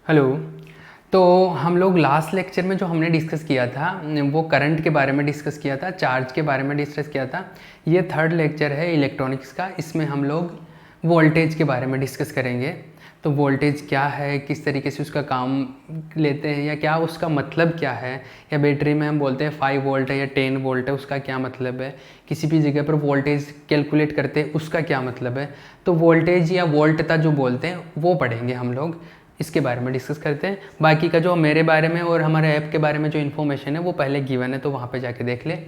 Hello. तो हम लोग लास्ट लेक्चर में जो हमने डिस्कस किया था वो करंट के बारे में डिस्कस किया था, चार्ज के बारे में डिस्कस किया था। ये थर्ड लेक्चर है इलेक्ट्रॉनिक्स का, इसमें हम लोग वोल्टेज के बारे में डिस्कस करेंगे। तो वोल्टेज क्या है, किस तरीके से उसका काम लेते हैं, या क्या उसका मतलब क्या है, या बैटरी में हम बोलते हैं 5 वोल्ट है या 10 वोल्ट है, उसका क्या मतलब है, किसी भी जगह पर वोल्टेज कैलकुलेट करते हैं उसका क्या मतलब है। तो वोल्टेज या वोल्टता जो बोलते हैं वो पढ़ेंगे हम लोग, इसके बारे में डिस्कस करते हैं। बाकी का जो मेरे बारे में और हमारे ऐप के बारे में जो इन्फॉर्मेशन है वो पहले गिवन है, तो वहाँ पे जाके देख ले।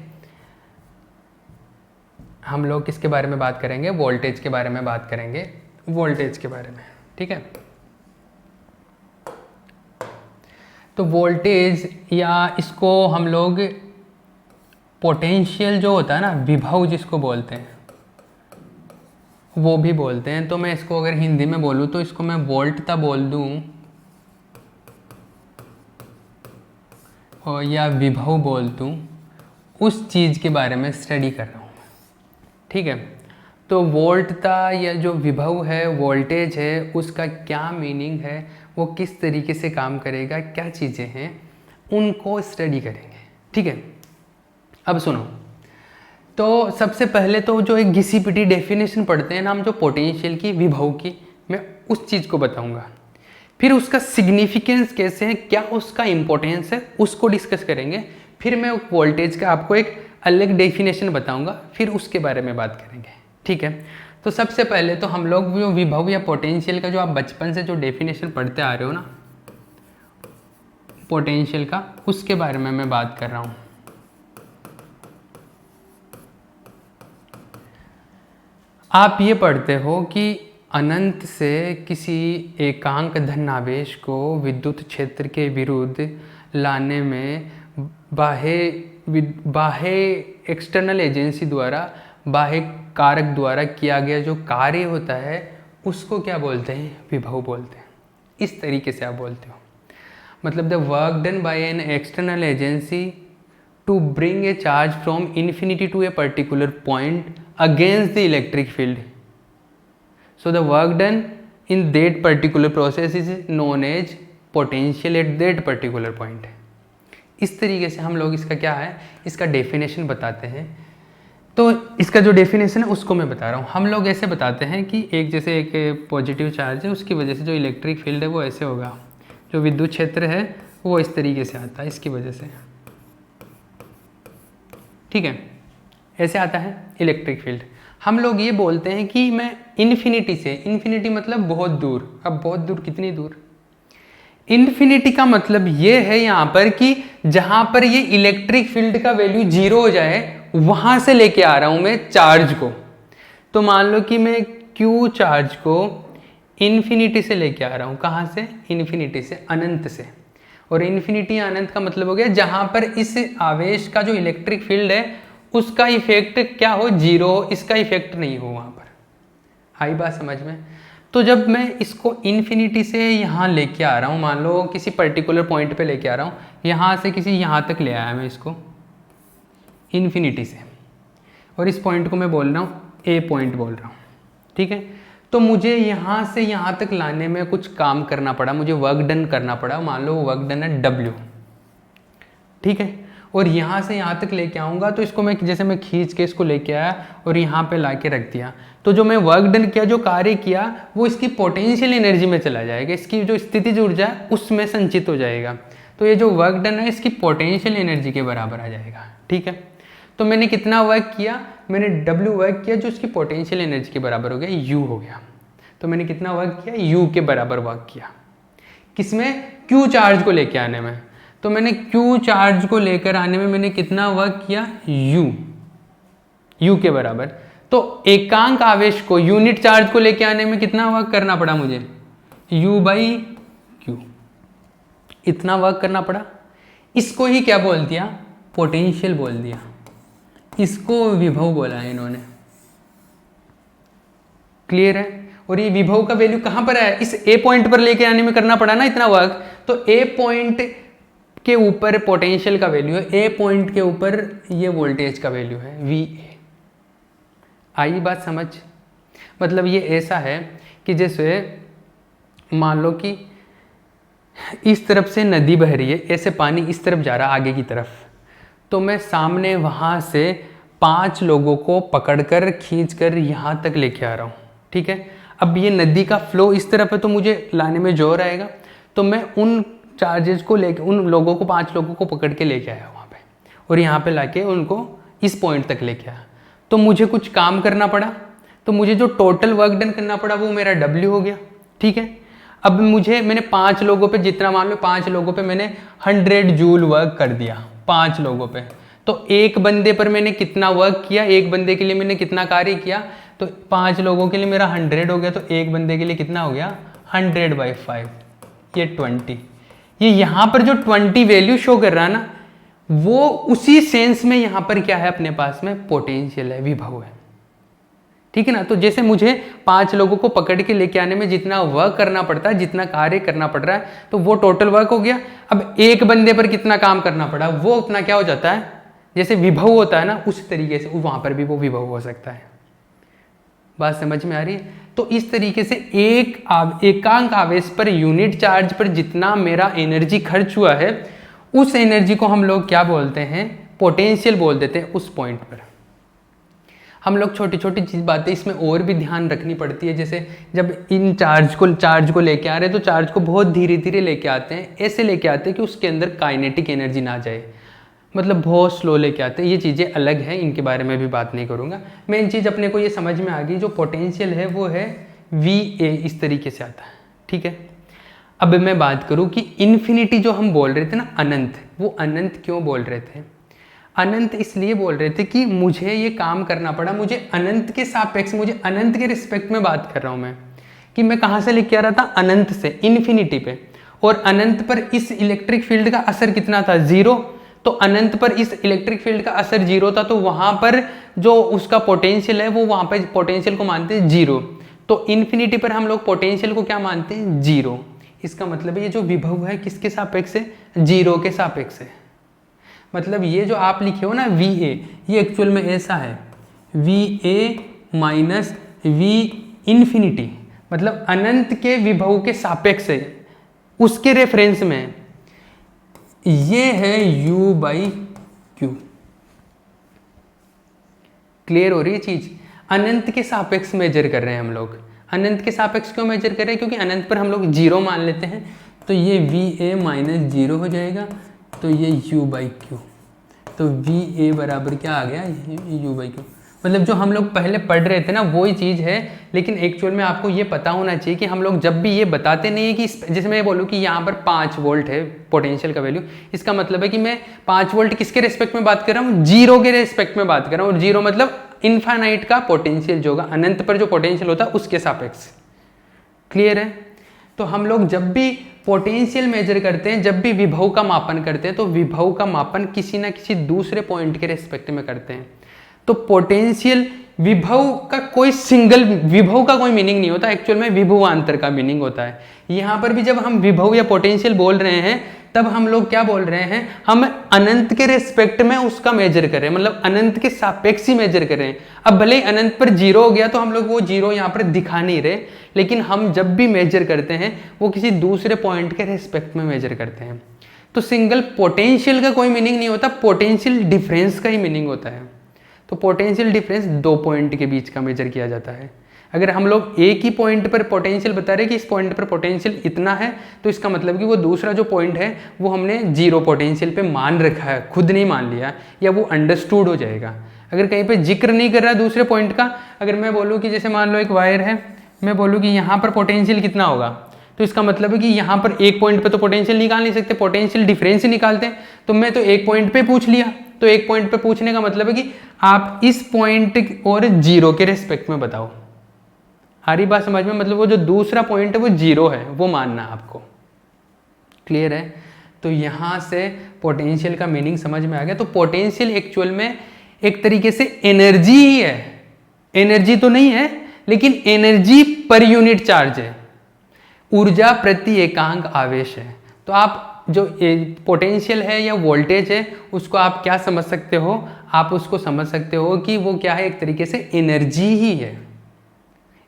हम लोग किसके बारे में बात करेंगे, वोल्टेज के बारे में बात करेंगे, वोल्टेज के बारे में, ठीक है। तो वोल्टेज या इसको हम लोग पोटेंशियल जो होता है ना, विभव जिसको बोलते हैं वो भी बोलते हैं। तो मैं इसको अगर हिंदी में बोलूँ तो इसको मैं वोल्टता बोल दूँ और या विभव बोल दूँ, उस चीज़ के बारे में स्टडी कर रहा हूँ, ठीक है। तो वोल्टता या जो विभव है, वोल्टेज है, उसका क्या मीनिंग है, वो किस तरीके से काम करेगा, क्या चीज़ें हैं, उनको स्टडी करेंगे, ठीक है। अब सुनो, तो सबसे पहले तो जो एक घिसी पिटी डेफिनेशन पढ़ते हैं ना हम, जो पोटेंशियल की, विभव की, मैं उस चीज़ को बताऊंगा। फिर उसका सिग्निफिकेंस कैसे है, क्या उसका इंपॉर्टेंस है, उसको डिस्कस करेंगे। फिर मैं वोल्टेज का आपको एक अलग डेफिनेशन बताऊंगा, फिर उसके बारे में बात करेंगे, ठीक है। तो सबसे पहले तो हम लोग जो विभव या पोटेंशियल का जो आप बचपन से जो डेफिनेशन पढ़ते आ रहे हो ना, पोटेंशियल का, उसके बारे में मैं बात कर रहा हूँ। आप ये पढ़ते हो कि अनंत से किसी एकांक धनावेश को विद्युत क्षेत्र के विरुद्ध लाने में बाह्य एक्सटर्नल एजेंसी द्वारा, बाह्य कारक द्वारा किया गया जो कार्य होता है उसको क्या बोलते हैं, विभव बोलते हैं। इस तरीके से आप बोलते हो, मतलब the work done by an external agency to bring a charge from infinity to a particular point against the electric field. So the work done in that particular process is known as potential at that particular point. इस तरीके से हम लोग इसका क्या है, इसका definition बताते हैं। तो इसका जो डेफिनेशन है उसको मैं बता रहा हूँ। हम लोग ऐसे बताते हैं कि एक जैसे एक पॉजिटिव चार्ज है, उसकी वजह से जो इलेक्ट्रिक फील्ड है वो ऐसे होगा, जो विद्युत क्षेत्र है वो इस तरीके से आता है, इसकी वजह से, ठीक है, ऐसे आता है इलेक्ट्रिक फील्ड। हम लोग ये बोलते हैं कि मैं इन्फिनिटी से, इन्फिनिटी मतलब बहुत दूर, अब बहुत दूर कितनी दूर, इन्फिनिटी का मतलब ये है यहाँ पर कि जहाँ पर ये इलेक्ट्रिक फील्ड का वैल्यू 0 हो जाए वहाँ से लेके आ रहा हूँ मैं चार्ज को। तो मान लो कि मैं Q चार्ज को इन्फिनिटी से लेके आ रहा हूँ, कहाँ से, इन्फिनिटी से, अनंत से। और इन्फिनिटी अनंत का मतलब हो गया जहाँ पर इस आवेश का जो इलेक्ट्रिक फील्ड है उसका इफेक्ट क्या हो, 0, इसका इफेक्ट नहीं हो वहाँ पर। आई बात समझ में। तो जब मैं इसको इन्फिनिटी से यहाँ लेके आ रहा हूँ, मान लो किसी पर्टिकुलर पॉइंट पे लेके आ रहा हूँ, यहाँ से किसी यहाँ तक ले आया मैं इसको इन्फिनिटी से, और इस पॉइंट को मैं बोल रहा हूँ ए पॉइंट बोल रहा हूँ, ठीक है। तो मुझे यहाँ से यहाँ तक लाने में कुछ काम करना पड़ा, मुझे वर्क डन करना पड़ा, मान लो वर्क डन है W, ठीक है। और यहाँ से यहाँ तक लेके आऊँगा तो इसको मैं जैसे मैं खींच के इसको लेके आया और यहाँ पे ला के रख दिया, तो जो मैं वर्क डन किया, जो कार्य किया, वो इसकी पोटेंशियल एनर्जी में चला जाएगा, इसकी जो स्थितिज ऊर्जा है उसमें संचित हो जाएगा। तो ये जो वर्क डन है इसकी पोटेंशियल एनर्जी के बराबर आ जाएगा, ठीक है। तो मैंने कितना वर्क किया, मैंने W वर्क किया जो इसकी पोटेंशियल एनर्जी के बराबर हो गया, U हो गया। तो मैंने कितना वर्क किया, U के बराबर वर्क किया, किसमें, Q चार्ज को लेके आने में। तो मैंने Q चार्ज को लेकर आने में मैंने कितना वर्क किया, U के बराबर। तो एकांक आवेश को, यूनिट चार्ज को लेके आने में कितना वर्क करना पड़ा मुझे, U/Q, इतना वर्क करना पड़ा। इसको ही क्या बोल दिया, पोटेंशियल बोल दिया, इसको विभव बोला है इन्होंने, क्लियर है। और ये विभव का वैल्यू कहाँ पर है, इस ए पॉइंट पर लेके आने में करना पड़ा ना इतना वर्क। तो ए पॉइंट के ऊपर पोटेंशियल का वैल्यू है, ए पॉइंट के ऊपर ये वोल्टेज का वैल्यू है, VA। आई बात समझ। मतलब ये ऐसा है कि जैसे मान लो कि इस तरफ से नदी बह रही है, ऐसे पानी इस तरफ जा रहा है आगे की तरफ, तो मैं सामने वहाँ से 5 लोगों को पकड़कर खींचकर यहाँ तक लेके आ रहा हूँ, ठीक है। अब ये नदी का फ्लो इस तरफ है तो मुझे लाने में जोर आएगा, तो मैं उन चार्जेस को लेके उन लोगों को 5 लोगों को पकड़ के लेके आया वहाँ पे, और यहाँ पे लाके उनको इस पॉइंट तक लेके आया। तो मुझे कुछ काम करना पड़ा, तो मुझे जो टोटल वर्क डन करना पड़ा वो मेरा W हो गया, ठीक है। अब मैंने 5 लोगों पे, जितना मान लो 5 लोगों पे मैंने 100 जूल वर्क कर दिया, 5 लोगों पे। तो एक बंदे पर मैंने कितना वर्क किया, एक बंदे के लिए मैंने कितना कार्य किया, तो 5 लोगों के लिए मेरा 100 हो गया, तो एक बंदे के लिए कितना हो गया 100/5, ये 20। ये यहाँ पर जो 20 वैल्यू शो कर रहा है ना, वो उसी सेंस में यहाँ पर क्या है अपने पास में पोटेंशियल है, विभव है, ठीक है ना। तो जैसे मुझे 5 लोगों को पकड़ के लेके आने में जितना वर्क करना पड़ता है, जितना कार्य करना पड़ रहा है, तो वो टोटल वर्क हो गया। अब एक बंदे पर कितना काम करना पड़ा, वो अपना क्या हो जाता है, जैसे विभव होता है ना, उस तरीके से वहां पर भी वो विभव हो सकता है। बात समझ में आ रही है। तो इस तरीके से एकांक आवेश पर यूनिट चार्ज पर जितना मेरा एनर्जी खर्च हुआ है, उस एनर्जी को हम लोग क्या बोलते हैं, पोटेंशियल बोल देते हैं। उस पॉइंट पर हम लोग छोटी छोटी चीज बातें इसमें और भी ध्यान रखनी पड़ती है। जैसे जब इन चार्ज को लेके आ रहे हैं, तो चार्ज को बहुत धीरे धीरे लेके आते हैं, ऐसे लेके आते हैं कि उसके अंदर काइनेटिक एनर्जी ना जाए, मतलब बहुत स्लो लेके आते हैं। ये चीज़ें अलग हैं, इनके बारे में भी बात नहीं करूँगा। मेन चीज़ अपने को ये समझ में आ गई, जो पोटेंशियल है वो है VA, इस तरीके से आता है, ठीक है। अब मैं बात करूँ कि इन्फिनिटी जो हम बोल रहे थे ना, अनंत, वो अनंत क्यों बोल रहे थे? अनंत इसलिए बोल रहे थे कि मुझे ये काम करना पड़ा, मुझे अनंत के सापेक्ष, मुझे अनंत के रिस्पेक्ट में बात कर रहा हूँ मैं, कि मैं कहाँ से लेके आ रहा था, अनंत से इन्फिनिटी पे, और अनंत पर इस इलेक्ट्रिक फील्ड का असर कितना था, 0। तो अनंत पर इस इलेक्ट्रिक फील्ड का असर 0 था, तो वहां पर जो उसका पोटेंशियल है, वो वहां पर पोटेंशियल को मानते हैं 0। तो इन्फिनिटी पर हम लोग पोटेंशियल को क्या मानते हैं, 0। इसका मतलब ये जो विभव है किसके सापेक्ष है, 0 के सापेक्ष है। मतलब ये जो आप लिखे हो ना VA, ये एक्चुअल में ऐसा है, VA माइनस V इन्फिनिटी, मतलब अनंत के विभव के सापेक्ष है, उसके रेफरेंस में ये है U/Q। क्लियर हो रही है चीज? अनंत के सापेक्ष मेजर कर रहे हैं हम लोग। अनंत के सापेक्ष क्यों मेजर कर रहे हैं? क्योंकि अनंत पर हम लोग 0 मान लेते हैं, तो ये VA माइनस 0 हो जाएगा, तो ये U/Q। तो VA बराबर क्या आ गया, U/Q। मतलब जो हम लोग पहले पढ़ रहे थे ना, वही चीज़ है, लेकिन एक्चुअल में आपको ये पता होना चाहिए कि हम लोग जब भी ये बताते नहीं है कि जैसे मैं बोलूँ कि यहाँ पर 5 वोल्ट है पोटेंशियल का वैल्यू, इसका मतलब है कि मैं 5 वोल्ट किसके रेस्पेक्ट में बात कर रहा हूँ, 0 के रेस्पेक्ट में बात कर रहा हूँ। और 0 मतलब इनफाइनाइट का पोटेंशियल जो होगा, अनंत पर जो पोटेंशियल होता है उसके सापेक्ष। क्लियर है? तो हम लोग जब भी पोटेंशियल मेजर करते हैं, जब भी विभव का मापन करते हैं, तो विभव का मापन किसी ना किसी दूसरे पॉइंट के रेस्पेक्ट में करते हैं। तो पोटेंशियल विभव का कोई सिंगल विभव का कोई मीनिंग नहीं होता, एक्चुअल में विभवांतर का मीनिंग होता है। यहाँ पर भी जब हम विभव या पोटेंशियल बोल रहे हैं, तब हम लोग क्या बोल रहे हैं, हम अनंत के रेस्पेक्ट में उसका मेजर कर रहे हैं, मतलब अनंत के सापेक्ष ही मेजर कर रहे हैं। अब भले ही अनंत पर 0 हो गया तो हम लोग वो 0 यहाँ पर दिखा नहीं रहे, लेकिन हम जब भी मेजर करते हैं वो किसी दूसरे पॉइंट के रेस्पेक्ट में मेजर करते हैं। तो सिंगल पोटेंशियल का कोई मीनिंग नहीं होता, पोटेंशियल डिफरेंस का ही मीनिंग होता है। तो पोटेंशियल डिफरेंस 2 पॉइंट के बीच का मेजर किया जाता है। अगर हम लोग एक ही पॉइंट पर पोटेंशियल बता रहे हैं कि इस पॉइंट पर पोटेंशियल इतना है, तो इसका मतलब कि वो दूसरा जो पॉइंट है वो हमने 0 पोटेंशियल पे मान रखा है, खुद नहीं मान लिया, या वो अंडरस्टूड हो जाएगा। अगर कहीं पे जिक्र नहीं कर रहा है दूसरे पॉइंट का, अगर मैं बोलूँ कि जैसे मान लो एक वायर है, मैं बोलूँ कि यहाँ पर पोटेंशियल कितना होगा, तो इसका मतलब है कि यहाँ पर एक पॉइंट पे तो पोटेंशियल निकाल नहीं सकते, पोटेंशियल डिफरेंस ही निकालते हैं। तो मैं तो एक पॉइंट पे पूछ लिया, तो एक पॉइंट पे पूछने का मतलब है कि आप इस पॉइंट और 0 के रेस्पेक्ट में बताओ। आ रही बात समझ में? मतलब वो जो दूसरा पॉइंट है वो 0 है, वो मानना आपको। क्लियर है? तो यहाँ से पोटेंशियल का मीनिंग समझ में आ गया। तो पोटेंशियल एक्चुअल में एक तरीके से एनर्जी ही है, एनर्जी तो नहीं है लेकिन एनर्जी पर यूनिट चार्ज है, ऊर्जा प्रति एकांक आवेश है। तो आप जो पोटेंशियल है या वोल्टेज है उसको आप क्या समझ सकते हो, आप उसको समझ सकते हो कि वो क्या है, एक तरीके से एनर्जी ही है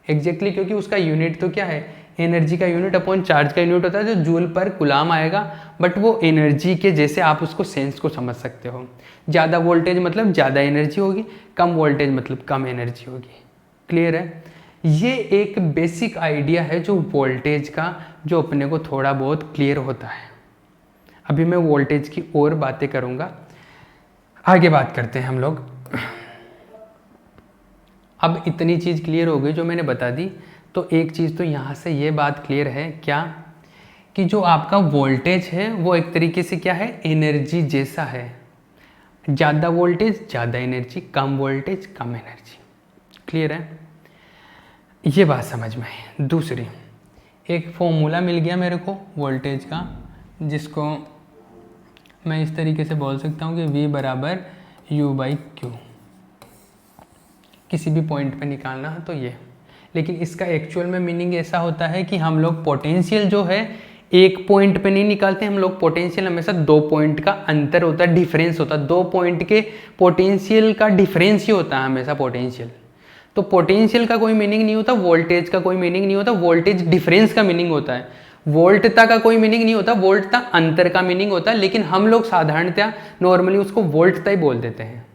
एग्जैक्टली, क्योंकि उसका यूनिट तो क्या है, एनर्जी का यूनिट अपॉन चार्ज का यूनिट होता है जो जूल पर कूलाम आएगा, बट वो एनर्जी के जैसे आप उसको सेंस को समझ सकते हो। ज़्यादा वोल्टेज मतलब ज़्यादा एनर्जी होगी, कम वोल्टेज मतलब कम एनर्जी होगी। क्लियर है? ये एक बेसिक आइडिया है जो वोल्टेज का, जो अपने को थोड़ा बहुत क्लियर होता है। अभी मैं वोल्टेज की और बातें करूँगा, आगे बात करते हैं हम लोग। अब इतनी चीज़ क्लियर हो गई जो मैंने बता दी, तो एक चीज़ तो यहाँ से ये बात क्लियर है क्या, कि जो आपका वोल्टेज है वो एक तरीके से क्या है, एनर्जी जैसा है। ज़्यादा वोल्टेज ज़्यादा एनर्जी, कम वोल्टेज कम एनर्जी। क्लियर है? ये बात समझ में आई। दूसरी, एक फॉर्मूला मिल गया मेरे को वोल्टेज का, जिसको मैं इस तरीके से बोल सकता हूँ कि V बराबर U/Q। किसी भी पॉइंट पे निकालना है तो ये, लेकिन इसका एक्चुअल में मीनिंग ऐसा होता है कि हम लोग पोटेंशियल जो है एक पॉइंट पे नहीं निकालते, हम लोग पोटेंशियल हमेशा 2 पॉइंट का अंतर होता है, डिफरेंस होता है। 2 पॉइंट के पोटेंशियल का डिफरेंस ही होता है हमेशा पोटेंशियल। तो पोटेंशियल का कोई मीनिंग नहीं होता, वोल्टेज का कोई मीनिंग नहीं होता, वोल्टेज डिफरेंस का मीनिंग होता है। वोल्टता का कोई मीनिंग नहीं होता, वोल्टता अंतर का मीनिंग होता है, लेकिन हम लोग साधारणतः नॉर्मली उसको वोल्टता ही बोल देते हैं,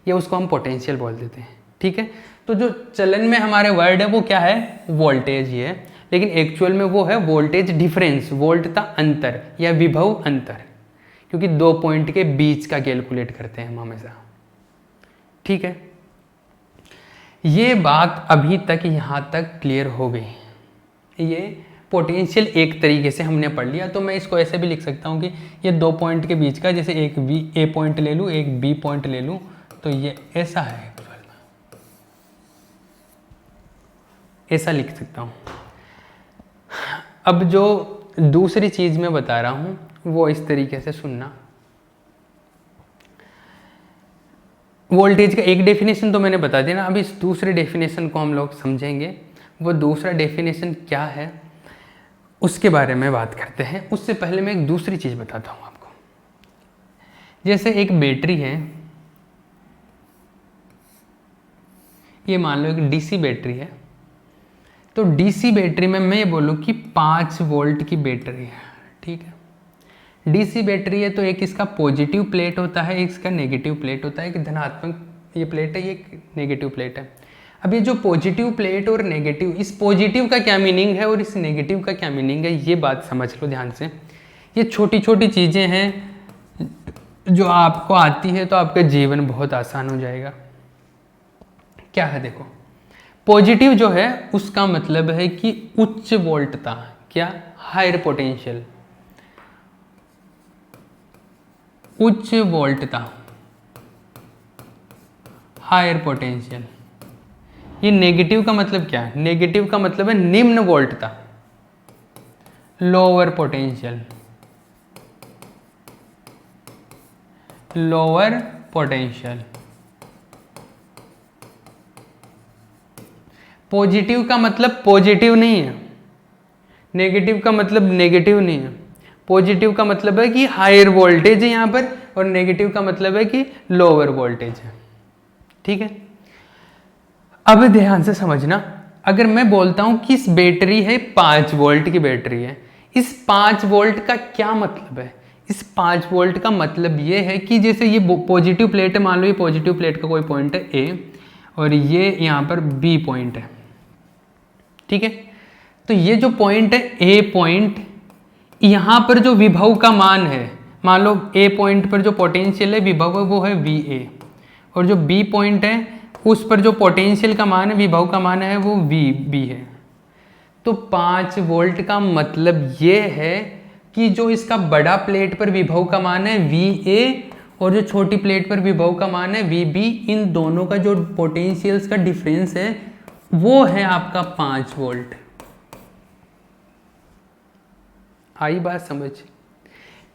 या उसको हम पोटेंशियल बोल देते हैं। ठीक है? तो जो चलन में हमारे वर्ड है वो क्या है, वोल्टेज ही है, लेकिन एक्चुअल में वो है वोल्टेज डिफरेंस, वोल्टता अंतर या विभव अंतर, क्योंकि 2 पॉइंट के बीच का कैलकुलेट करते हैं हम हमेशा। ठीक है? ये बात अभी तक यहाँ तक क्लियर हो गई। ये पोटेंशियल एक तरीके से हमने पढ़ लिया, तो मैं इसको ऐसे भी लिख सकता हूँ कि ये 2 पॉइंट के बीच का, जैसे एक A पॉइंट ले लूँ, एक B पॉइंट ले लूँ, तो ये ऐसा है, ऐसा लिख सकता हूँ। अब जो दूसरी चीज़ मैं बता रहा हूँ वो इस तरीके से सुनना। वोल्टेज का एक डेफिनेशन तो मैंने बता दिया ना, अब इस दूसरे डेफिनेशन को हम लोग समझेंगे। वो दूसरा डेफिनेशन क्या है उसके बारे में बात करते हैं। उससे पहले मैं एक दूसरी चीज़ बताता हूँ आपको। जैसे एक बैटरी है, ये मान लो एक डीसी बैटरी है, तो डीसी बैटरी में मैं ये बोलूँ कि 5 वोल्ट की बैटरी है। ठीक है? डीसी बैटरी है तो एक इसका पॉजिटिव प्लेट होता है, एक इसका नेगेटिव प्लेट होता है, एक धनात्मक ये प्लेट है, ये एक नेगेटिव प्लेट है। अब ये जो पॉजिटिव प्लेट और नेगेटिव, इस पॉजिटिव का क्या मीनिंग है और इस नेगेटिव का क्या मीनिंग है, ये बात समझ लो ध्यान से। ये छोटी छोटी चीज़ें हैं जो आपको आती है तो आपका जीवन बहुत आसान हो जाएगा। क्या है देखो, पॉजिटिव जो है उसका मतलब है कि उच्च वोल्टता, क्या, हायर पोटेंशियल, उच्च वोल्टता, हायर पोटेंशियल। ये नेगेटिव का मतलब क्या है, नेगेटिव का मतलब है निम्न वोल्टता, lower potential, lower potential. Positive का मतलब पॉजिटिव नहीं है, नेगेटिव का मतलब नेगेटिव नहीं है। पॉजिटिव का मतलब है कि हायर वोल्टेज है यहाँ पर, और नेगेटिव का मतलब है कि लोअर वोल्टेज है। ठीक है? अब ध्यान से समझना, अगर मैं बोलता हूं कि इस बैटरी है 5 वोल्ट की बैटरी है, इस 5 वोल्ट का क्या मतलब है? इस 5 वोल्ट का मतलब ये है कि जैसे ये पॉजिटिव प्लेट है, मान लो ये पॉजिटिव प्लेट का कोई पॉइंट है A और ये यहाँ पर B पॉइंट है। ठीक है? तो ये जो पॉइंट है A पॉइंट, यहाँ पर जो विभव का मान है, मान लो A पॉइंट पर जो पोटेंशियल है विभव है वो है VA, और जो B पॉइंट है उस पर जो पोटेंशियल का मान है, विभव का मान है, वो VB है। तो 5 वोल्ट का मतलब ये है कि जो इसका बड़ा प्लेट पर विभव का मान है VA और जो छोटी प्लेट पर विभव का मान है VB, इन दोनों का जो पोटेंशियल्स का डिफरेंस है वो है आपका 5 वोल्ट। आई बात समझ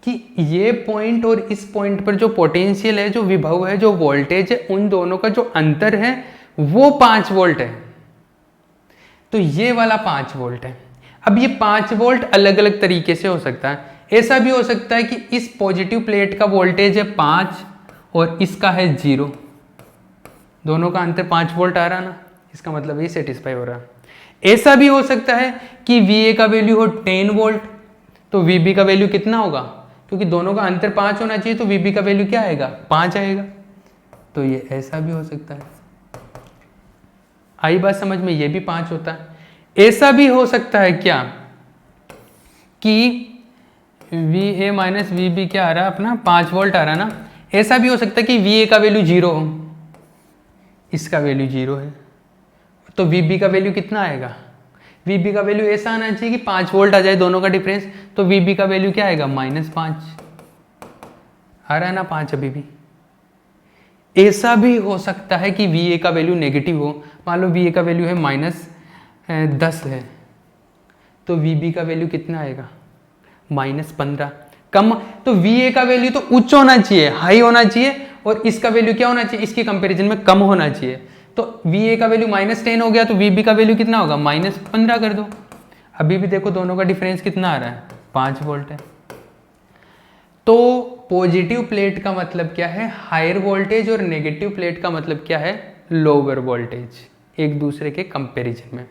कि ये पॉइंट और इस पॉइंट पर जो पोटेंशियल है, जो विभव है, जो वोल्टेज है, उन दोनों का जो अंतर है वो 5 वोल्ट है। तो ये वाला 5 वोल्ट है। अब ये 5 वोल्ट अलग अलग तरीके से हो सकता है। ऐसा भी हो सकता है कि इस पॉजिटिव प्लेट का वोल्टेज है 5 और इसका है 0, दोनों का अंतर 5 वोल्ट आ रहा ना, इसका मतलब ये सेटिस्फाई हो रहा है। ऐसा भी हो सकता है कि VA का वैल्यू हो 10 वोल्ट, तो VB का वैल्यू कितना होगा, क्योंकि दोनों का अंतर 5 होना चाहिए, तो VB का वैल्यू क्या आएगा, 5 आएगा। तो ये ऐसा भी हो सकता है। आई बात समझ में, ये भी 5 होता है। ऐसा भी हो सकता है क्या कि VA माइनस VB क्या आ रहा है अपना, 5 वोल्ट आ रहा है ना। ऐसा भी हो सकता है कि VA का वैल्यू 0 हो, इसका वैल्यू 0 है, तो VB का वैल्यू कितना आएगा, VB का वैल्यू ऐसा आना चाहिए कि 5 वोल्ट आ जाए दोनों का डिफरेंस, तो VB का वैल्यू क्या आएगा, -5 आ रहा है ना, 5 अभी भी। ऐसा भी हो सकता है कि VA का वैल्यू नेगेटिव हो, मान लो VA का वैल्यू है -10 है, तो VB का वैल्यू कितना आएगा, -15 कम। तो VA का वैल्यू तो उच्च होना चाहिए, हाई होना चाहिए, और इसका वैल्यू क्या होना चाहिए, इसके कंपैरिजन में कम होना चाहिए। तो VA का वैल्यू -10 हो गया, तो VB का वैल्यू कितना होगा, -15 कर दो। अभी भी देखो दोनों का डिफरेंस कितना आ रहा है, 5 वोल्ट है। तो पॉजिटिव प्लेट का मतलब क्या है, हायर वोल्टेज, और नेगेटिव प्लेट का मतलब क्या है, लोअर वोल्टेज, एक दूसरे के कंपैरिजन में।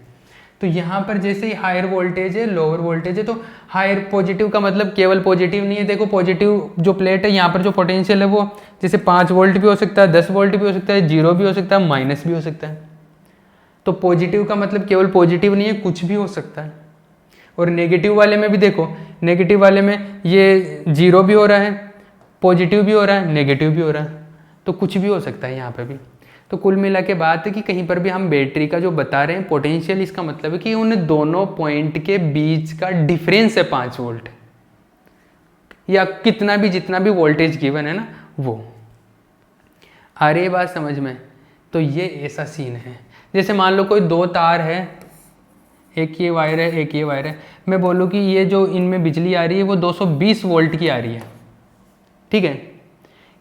तो यहाँ पर जैसे ही हायर वोल्टेज है, लोअर वोल्टेज है, तो हायर पॉजिटिव का मतलब केवल पॉजिटिव नहीं है। देखो पॉजिटिव जो प्लेट है, यहाँ पर जो पोटेंशियल है वो जैसे 5 वोल्ट भी हो सकता है, 10 वोल्ट भी हो सकता है, 0 भी हो सकता है, माइनस भी हो सकता है। तो पॉजिटिव का मतलब केवल पॉजिटिव नहीं है, कुछ भी हो सकता है। और नेगेटिव वाले में भी देखो, नेगेटिव वाले में ये 0 भी हो रहा है, पॉजिटिव भी हो रहा है, नेगेटिव भी हो रहा है, तो कुछ भी हो सकता है यहाँ पे भी। तो कुल मिला के बात है कि कहीं पर भी हम बैटरी का जो बता रहे हैं पोटेंशियल, इसका मतलब है कि उन दोनों पॉइंट के बीच का डिफरेंस है 5 वोल्ट, या कितना भी, जितना भी वोल्टेज गिवन है ना वो। आ रही है बात समझ में। तो ये ऐसा सीन है, जैसे मान लो कोई 2 तार है, एक ये वायर है, एक ये वायर है, मैं बोलूँ कि ये जो इनमें बिजली आ रही है वो 220 वोल्ट की आ रही है, ठीक है,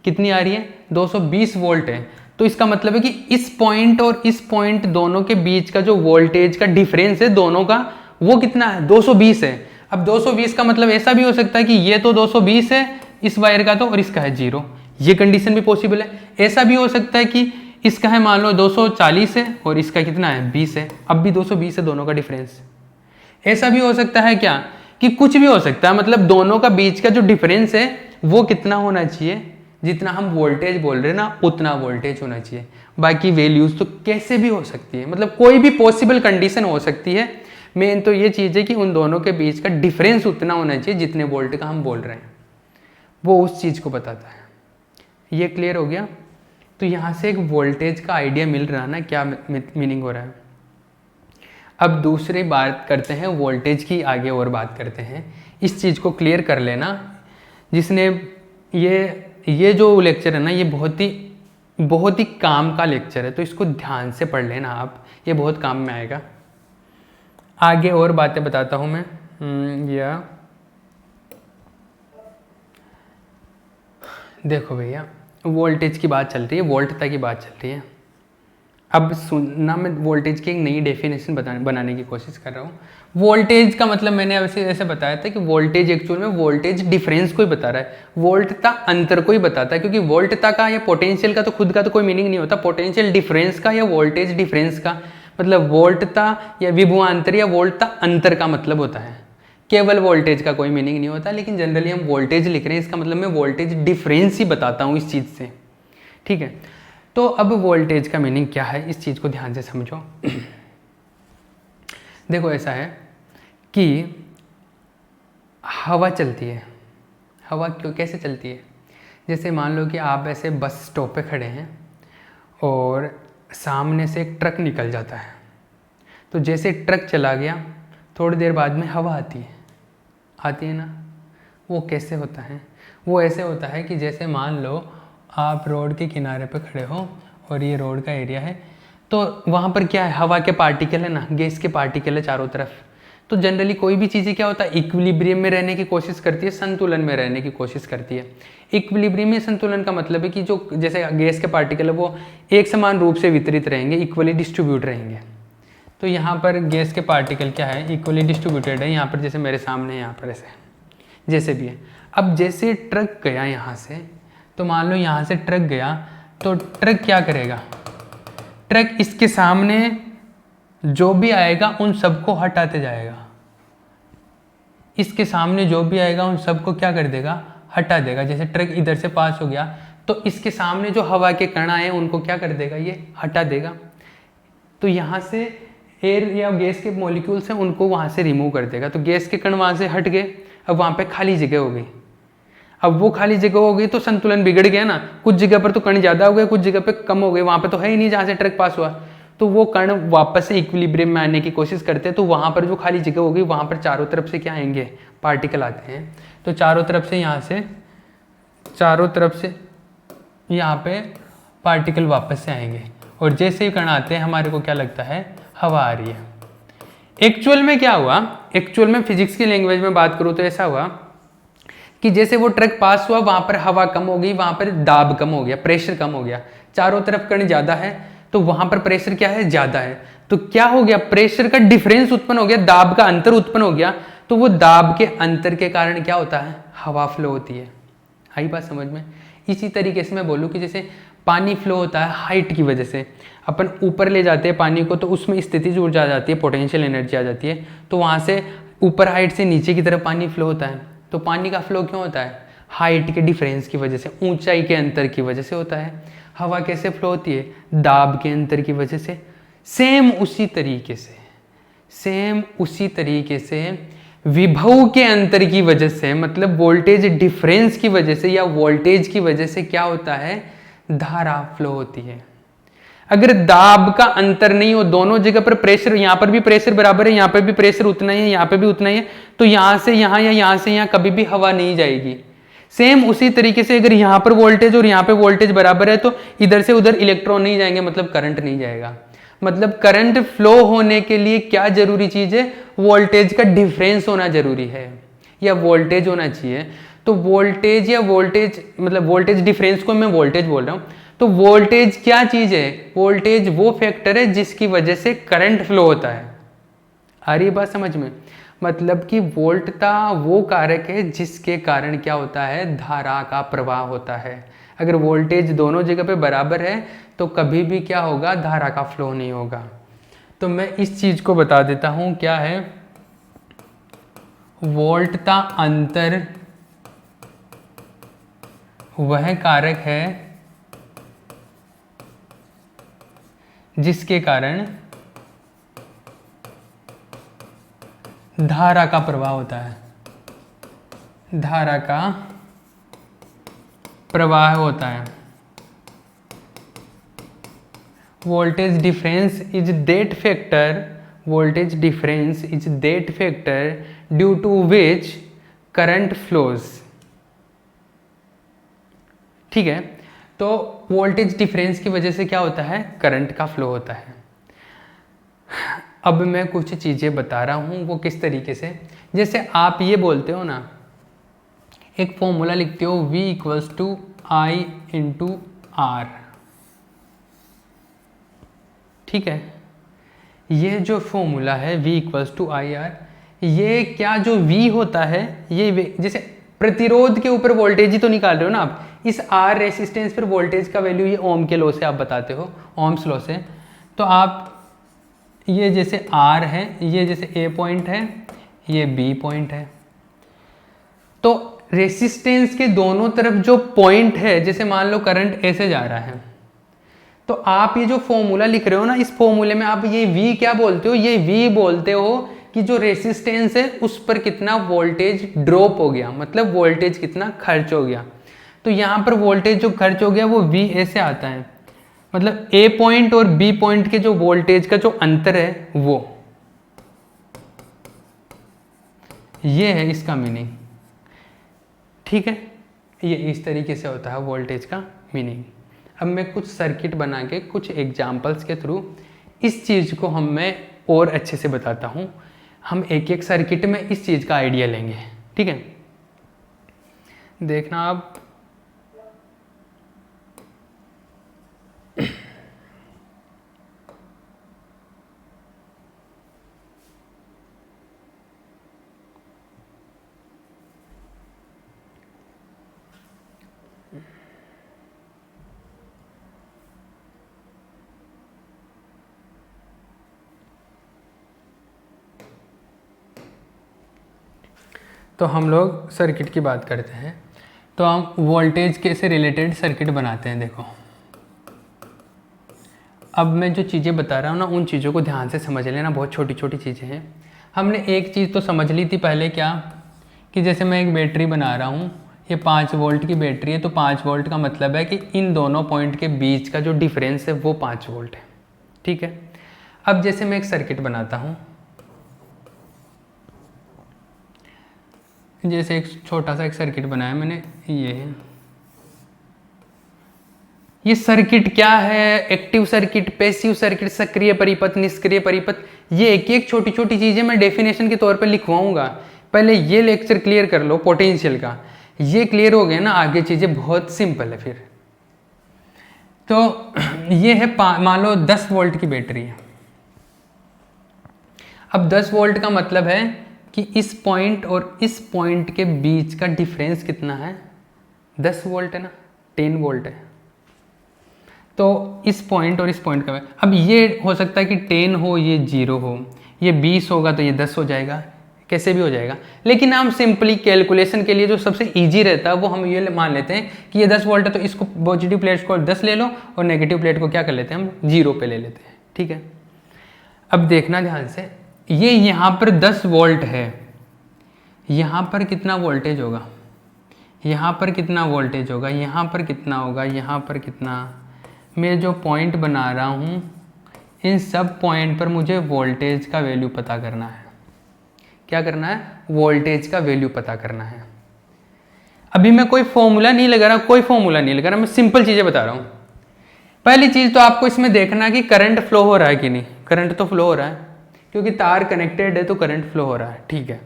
कितनी आ रही है, 220 वोल्ट है। तो इसका मतलब है कि इस पॉइंट और इस पॉइंट दोनों के बीच का जो वोल्टेज का डिफरेंस है दोनों का, वो कितना है, 220 है। अब 220 का मतलब ऐसा भी हो सकता है कि ये तो 220 है इस वायर का तो, और इसका है 0, ये कंडीशन भी पॉसिबल है। ऐसा भी हो सकता है कि इसका है मान लो 240 है और इसका कितना है 20 है, अब भी 220 है दोनों का डिफरेंस। ऐसा भी हो सकता है क्या कि कुछ भी हो सकता है, मतलब दोनों का बीच का जो डिफरेंस है वो कितना होना चाहिए, जितना हम वोल्टेज बोल रहे हैं ना उतना वोल्टेज होना चाहिए। बाकी वैल्यूज तो कैसे भी हो सकती है, मतलब कोई भी पॉसिबल कंडीशन हो सकती है। मेन तो ये चीज़ है कि उन दोनों के बीच का डिफरेंस उतना होना चाहिए जितने वोल्ट का हम बोल रहे हैं, वो उस चीज़ को बताता है। ये क्लियर हो गया। तो यहाँ से एक वोल्टेज का आइडिया मिल रहा है ना, क्या मीनिंग हो रहा है। अब दूसरी बात करते हैं वोल्टेज की, आगे और बात करते हैं। इस चीज़ को क्लियर कर लेना, जिसने ये जो लेक्चर है ना ये बहुत ही काम का लेक्चर है, तो इसको ध्यान से पढ़ लेना आप, ये बहुत काम में आएगा। आगे और बातें बताता हूँ मैं। या देखो भैया, वोल्टेज की बात चल रही है, वोल्टता की बात चल रही है। अब सुनना, मैं वोल्टेज की एक नई डेफिनेशन बनाने की कोशिश कर रहा हूँ। वोल्टेज का मतलब मैंने ऐसे बताया था कि वोल्टेज एक्चुअल में वोल्टेज डिफरेंस को ही बता रहा है, वोल्टता अंतर को ही बताता है, क्योंकि वोल्टता का या पोटेंशियल का तो खुद का तो कोई मीनिंग नहीं होता। पोटेंशियल डिफरेंस का या वोल्टेज डिफरेंस का मतलब वोल्टता या विभवांतर या वोल्टता अंतर का मतलब होता है। केवल वोल्टेज का कोई मीनिंग नहीं होता, लेकिन जनरली हम वोल्टेज लिख रहे हैं, इसका मतलब मैं वोल्टेज डिफरेंस ही बताता हूँ इस चीज़ से, ठीक है। तो अब वोल्टेज का मीनिंग क्या है, इस चीज़ को ध्यान से समझो। देखो ऐसा है कि हवा चलती है, हवा क्यों कैसे चलती है, जैसे मान लो कि आप ऐसे बस स्टॉप पे खड़े हैं और सामने से एक ट्रक निकल जाता है, तो जैसे ट्रक चला गया थोड़ी देर बाद में हवा आती है ना। वो कैसे होता है, वो ऐसे होता है कि जैसे मान लो आप रोड के किनारे पे खड़े हो और ये रोड का एरिया है, तो वहाँ पर क्या है, हवा के पार्टिकल है ना, गैस के पार्टिकल है चारों तरफ। तो जनरली कोई भी चीज़ें क्या होता है, इक्विलिब्रियम में रहने की कोशिश करती है, संतुलन में रहने की कोशिश करती है। इक्विलिब्रियम में संतुलन का मतलब है कि जो जैसे गैस के पार्टिकल है वो एक समान रूप से वितरित रहेंगे, इक्वली डिस्ट्रीब्यूट रहेंगे। तो यहाँ पर गैस के पार्टिकल क्या है, इक्वली डिस्ट्रीब्यूटेड है। यहाँ पर जैसे मेरे सामने यहाँ पर ऐसे जैसे भी है। अब जैसे ट्रक गया यहाँ से, तो मान लो यहाँ से ट्रक गया, तो ट्रक क्या करेगा, ट्रक इसके सामने जो भी आएगा उन सबको हटाते जाएगा, इसके सामने जो भी आएगा उन सबको क्या कर देगा, हटा देगा। जैसे ट्रक इधर से पास हो गया तो इसके सामने जो हवा के कण आए उनको क्या कर देगा, ये हटा देगा। तो यहाँ से एयर या गैस के मॉलिक्यूल्स हैं उनको वहाँ से रिमूव कर देगा। तो गैस के कण वहाँ से हट गए, अब वहाँ पे खाली जगह हो गई। अब वो खाली जगह हो गई तो संतुलन बिगड़ गया ना, कुछ जगह पर तो कण ज़्यादा हो गए, कुछ जगह पे कम हो गए, वहाँ पे तो है ही नहीं जहाँ से ट्रक पास हुआ। तो वो कण वापस से इक्विलिब्रियम में आने की कोशिश करते हैं, तो वहाँ पर जो खाली जगह होगी वहाँ पर चारों तरफ से क्या आएंगे, पार्टिकल आते हैं। तो चारों तरफ से यहाँ से, चारों तरफ से यहाँ पे पार्टिकल वापस से आएंगे, और जैसे ही कण आते हैं हमारे को क्या लगता है, हवा आ रही है। एक्चुअल में क्या हुआ, एक्चुअल में फिजिक्स की लैंग्वेज में बात करूँ तो ऐसा हुआ कि जैसे वो ट्रक पास हुआ वहाँ पर हवा कम हो गई, वहाँ पर दाब कम हो गया, प्रेशर कम हो गया। चारों तरफ कण ज़्यादा है तो वहाँ पर प्रेशर क्या है, ज़्यादा है। तो क्या हो गया, प्रेशर का डिफरेंस उत्पन्न हो गया, दाब का अंतर उत्पन्न हो गया। तो वो दाब के अंतर के कारण क्या होता है, हवा फ्लो होती है। आई बात समझ में। इसी तरीके से मैं बोलूँ कि जैसे पानी फ्लो होता है हाइट की वजह से, अपन ऊपर ले जाते हैं पानी को तो उसमें स्थितिज ऊर्जा आ जाती है, पोटेंशियल एनर्जी आ जाती है। तो वहाँ से ऊपर हाइट से नीचे की तरफ पानी फ्लो होता है। तो पानी का फ्लो क्यों होता है, हाइट के डिफरेंस की वजह से, ऊंचाई के अंतर की वजह से होता है। हवा कैसे फ्लो होती है, दाब के अंतर की वजह से। सेम उसी तरीके से, सेम उसी तरीके से विभव के अंतर की वजह से, मतलब वोल्टेज डिफरेंस की वजह से या वोल्टेज की वजह से क्या होता है, धारा फ्लो होती है। अगर दाब का अंतर नहीं हो, दोनों जगह पर प्रेशर, यहाँ पर भी प्रेशर बराबर है, यहाँ पर भी प्रेशर उतना ही है, यहाँ पर भी उतना ही है, तो यहाँ से यहाँ या यहाँ से यहाँ कभी भी हवा नहीं जाएगी। सेम उसी तरीके से अगर यहाँ पर वोल्टेज और यहाँ पे वोल्टेज बराबर है तो इधर से उधर इलेक्ट्रॉन नहीं जाएंगे, मतलब करंट नहीं जाएगा। मतलब करंट फ्लो होने के लिए क्या जरूरी चीज है, वोल्टेज का डिफरेंस होना जरूरी है, या वोल्टेज होना चाहिए। तो वोल्टेज या वोल्टेज मतलब वोल्टेज डिफरेंस को मैं वोल्टेज बोल रहा हूँ। तो वोल्टेज क्या चीज है, वोल्टेज वो फैक्टर है जिसकी वजह से करंट फ्लो होता है। आ रही बात समझ में, मतलब कि वोल्टता वो कारक है जिसके कारण क्या होता है, धारा का प्रवाह होता है। अगर वोल्टेज दोनों जगह पे बराबर है तो कभी भी क्या होगा, धारा का फ्लो नहीं होगा। तो मैं इस चीज को बता देता हूं, क्या है, वोल्टता अंतर वह कारक है जिसके कारण धारा का प्रवाह होता है, धारा का प्रवाह होता है। Voltage difference is that factor, voltage difference is that factor due to which current flows. ठीक है, तो वोल्टेज डिफरेंस की वजह से क्या होता है, करंट का फ्लो होता है। अब मैं कुछ चीज़ें बता रहा हूँ, वो किस तरीके से, जैसे आप ये बोलते हो ना, एक फॉर्मूला लिखते हो V equals to I into R. ठीक है, ये जो फॉर्मूला है V equals to I R, ये क्या जो V होता है, ये जैसे प्रतिरोध के ऊपर वोल्टेज ही तो निकाल रहे हो ना आप, इस R रेसिस्टेंस पर वोल्टेज का वैल्यू ये ओम के लॉ से आप बताते हो, ओम्स लॉ से। तो आप ये जैसे R है, ये जैसे A पॉइंट है, ये B पॉइंट है, तो रेसिस्टेंस के दोनों तरफ जो पॉइंट है, जैसे मान लो करंट ऐसे जा रहा है, तो आप ये जो फॉर्मूला लिख रहे हो ना, इस फॉर्मूले में आप ये V क्या बोलते हो, ये V बोलते हो कि जो रेसिस्टेंस है उस पर कितना वोल्टेज ड्रॉप हो गया, मतलब वोल्टेज कितना खर्च हो गया। तो यहाँ पर वोल्टेज जो खर्च हो गया वो V ऐसे आता है, मतलब A पॉइंट और B पॉइंट के जो वोल्टेज का जो अंतर है वो, ये है इसका मीनिंग। ठीक है, ये इस तरीके से होता है वोल्टेज का मीनिंग। अब मैं कुछ सर्किट बना के कुछ एग्जाम्पल्स के थ्रू इस चीज़ को मैं और अच्छे से बताता हूँ। हम एक एक सर्किट में इस चीज़ का आइडिया लेंगे। ठीक है, देखना आप, तो हम लोग सर्किट की बात करते हैं, तो हम वोल्टेज के से रिलेटेड सर्किट बनाते हैं। देखो अब मैं जो चीज़ें बता रहा हूँ ना, उन चीज़ों को ध्यान से समझ लेना, बहुत छोटी छोटी चीज़ें हैं। हमने एक चीज़ तो समझ ली थी पहले, क्या कि जैसे मैं एक बैटरी बना रहा हूँ, ये 5 वोल्ट की बैटरी है, तो 5 वोल्ट का मतलब है कि इन दोनों पॉइंट के बीच का जो डिफरेंस है वो 5 वोल्ट है। ठीक है, अब जैसे मैं एक सर्किट बनाता हूँ, जैसे एक छोटा सा एक सर्किट बनाया मैंने, ये सर्किट क्या है, एक्टिव सर्किट, पैसिव सर्किट, सक्रिय परिपथ, निष्क्रिय परिपथ, ये एक एक छोटी छोटी चीज़ें मैं डेफिनेशन के तौर पे लिखवाऊंगा। पहले ये लेक्चर क्लियर कर लो पोटेंशियल का, ये क्लियर हो गया ना, आगे चीज़ें बहुत सिंपल है फिर। तो ये है मान लो 10 वोल्ट की बैटरी है। अब 10 वोल्ट का मतलब है कि इस पॉइंट और इस पॉइंट के बीच का डिफरेंस कितना है, 10 वोल्ट है ना, 10 वोल्ट है। तो इस पॉइंट और इस पॉइंट का, अब ये हो सकता है कि 10 हो, ये 0 हो, ये 20 होगा तो ये 10 हो जाएगा, कैसे भी हो जाएगा। लेकिन हम सिंपली कैलकुलेशन के लिए जो सबसे इजी रहता है वो हम ये मान लेते हैं कि ये 10 वोल्ट है, तो इसको पॉजिटिव प्लेट को 10 ले लो और नेगेटिव प्लेट को क्या कर लेते हैं हम 0 पे ले लेते हैं। ठीक है, अब देखना ध्यान से, ये यहाँ पर 10 वोल्ट है, यहाँ पर कितना वोल्टेज होगा, यहाँ पर कितना वोल्टेज होगा, यहाँ पर कितना होगा, यहाँ पर कितना। मैं जो पॉइंट बना रहा हूँ, इन सब पॉइंट पर मुझे वोल्टेज का वैल्यू पता करना है। क्या करना है, वोल्टेज का वैल्यू पता करना है। अभी मैं कोई फॉर्मूला नहीं लगा रहा, कोई फॉर्मूला नहीं लगा रहा, मैं सिंपल चीज़ें बता रहा हूँ। पहली चीज़ तो आपको इसमें देखना है कि करंट फ्लो हो रहा है कि नहीं। करंट तो फ्लो हो रहा है, क्योंकि तार कनेक्टेड है तो करंट फ्लो हो रहा है। ठीक है,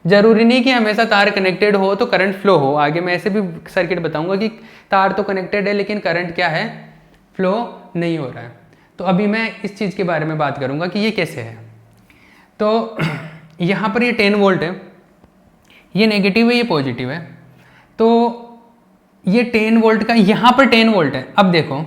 जरूरी नहीं कि हमेशा तार कनेक्टेड हो तो करंट फ्लो हो। आगे मैं ऐसे भी सर्किट बताऊंगा कि तार तो कनेक्टेड है लेकिन करंट क्या है, फ्लो नहीं हो रहा है। तो अभी मैं इस चीज़ के बारे में बात करूंगा कि ये कैसे है। तो यहाँ पर ये 10 वोल्ट है, ये नेगेटिव है, ये पॉजिटिव है। तो ये 10 वोल्ट का, यहाँ पर 10 वोल्ट है। अब देखो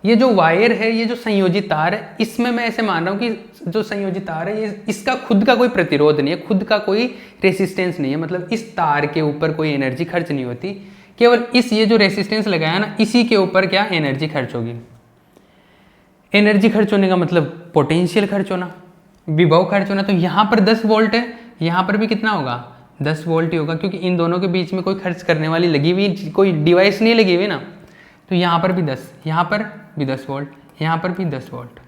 ये जो वायर है, ये जो संयोजित तार है, इसमें मैं ऐसे मान रहा हूँ कि जो संयोजित तार है ये, इसका खुद का कोई प्रतिरोध नहीं है, खुद का कोई रेसिस्टेंस नहीं है। मतलब इस तार के ऊपर कोई एनर्जी खर्च नहीं होती, केवल इस ये जो रेसिस्टेंस लगाया ना, इसी के ऊपर क्या एनर्जी खर्च होगी। एनर्जी खर्च होने का मतलब पोटेंशियल खर्च होना, विभव खर्च होना। तो यहाँ पर 10 वोल्ट है, यहाँ पर भी कितना होगा, 10 वोल्ट ही होगा, क्योंकि इन दोनों के बीच में कोई खर्च करने वाली लगी हुई कोई डिवाइस नहीं लगी हुई ना। तो यहाँ पर भी 10, यहाँ पर भी 10 वोल्ट, यहाँ पर भी 10 वोल्ट।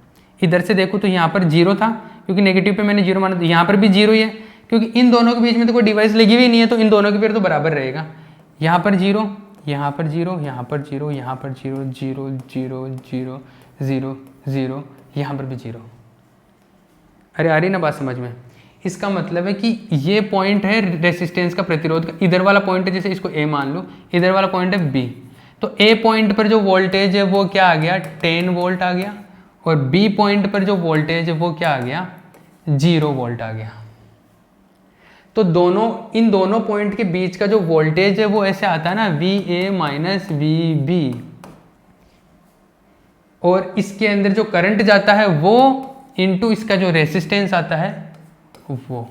इधर से देखो तो यहाँ पर 0 था, क्योंकि नेगेटिव पे मैंने 0 माना, तो यहाँ पर भी 0 ही है, क्योंकि इन दोनों के बीच में तो कोई डिवाइस लगी हुई नहीं है, तो इन दोनों के पेड़ तो बराबर रहेगा। यहाँ पर 0, यहाँ पर 0, यहाँ पर 0, यहाँ पर 0, 0 0 0 0 0, यहाँ पर भी 0। अरे आ रही ना बात समझ में। इसका मतलब है कि ये पॉइंट है रेसिस्टेंस का, प्रतिरोध का। इधर वाला पॉइंट है, जैसे इसको ए मान लो, इधर वाला पॉइंट है बी। तो ए पॉइंट पर जो वोल्टेज है वो क्या आ गया, 10 वोल्ट आ गया, और बी पॉइंट पर जो वोल्टेज है वो क्या आ गया, 0 वोल्ट आ गया। तो दोनों, इन दोनों पॉइंट के बीच का जो वोल्टेज है वो ऐसे आता है ना, V A minus V B, और इसके अंदर जो करंट जाता है वो इनटू इसका जो रेसिस्टेंस आता है वो,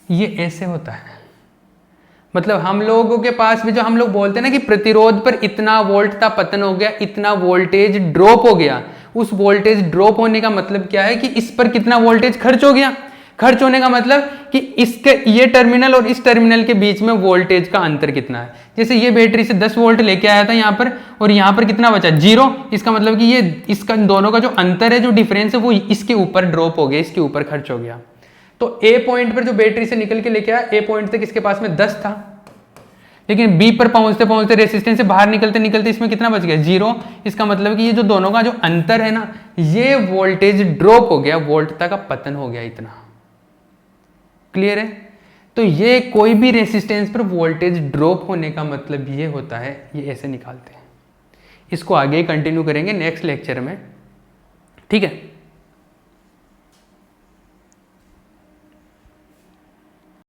ये ऐसे होता है। मतलब हम लोगों के पास भी जो हम लोग बोलते हैं ना कि प्रतिरोध पर इतना वोल्ट का पतन हो गया, इतना वोल्टेज ड्रॉप हो गया, उस वोल्टेज ड्रॉप होने का मतलब क्या है कि इस पर कितना वोल्टेज खर्च हो गया। खर्च होने का मतलब कि इसके ये टर्मिनल और इस टर्मिनल के बीच में वोल्टेज का अंतर कितना है। जैसे ये बैटरी से 10 वोल्ट लेके आया था यहाँ पर, और यहाँ पर कितना बचा, 0। इसका मतलब कि ये इसका दोनों का जो अंतर है, जो डिफरेंस है, वो इसके ऊपर ड्रॉप हो गया, इसके ऊपर खर्च हो गया। तो ए पॉइंट पर जो बैटरी से निकल के लेके आया, ए पॉइंट तक इसके पास में 10 था, लेकिन बी पर पहुंचते पहुंचते रेसिस्टेंस से बाहर निकलते निकलते इसमें कितना बच गया, 0। इसका मतलब कि ये जो दोनों का जो अंतर है ना, ये वोल्टेज ड्रॉप हो गया, वोल्टता का पतन हो गया इतना। क्लियर है। तो ये कोई भी रेसिस्टेंस पर वोल्टेज ड्रॉप होने का मतलब ये होता है, ये ऐसे निकालते हैं। इसको आगे कंटिन्यू करेंगे नेक्स्ट लेक्चर में, ठीक है।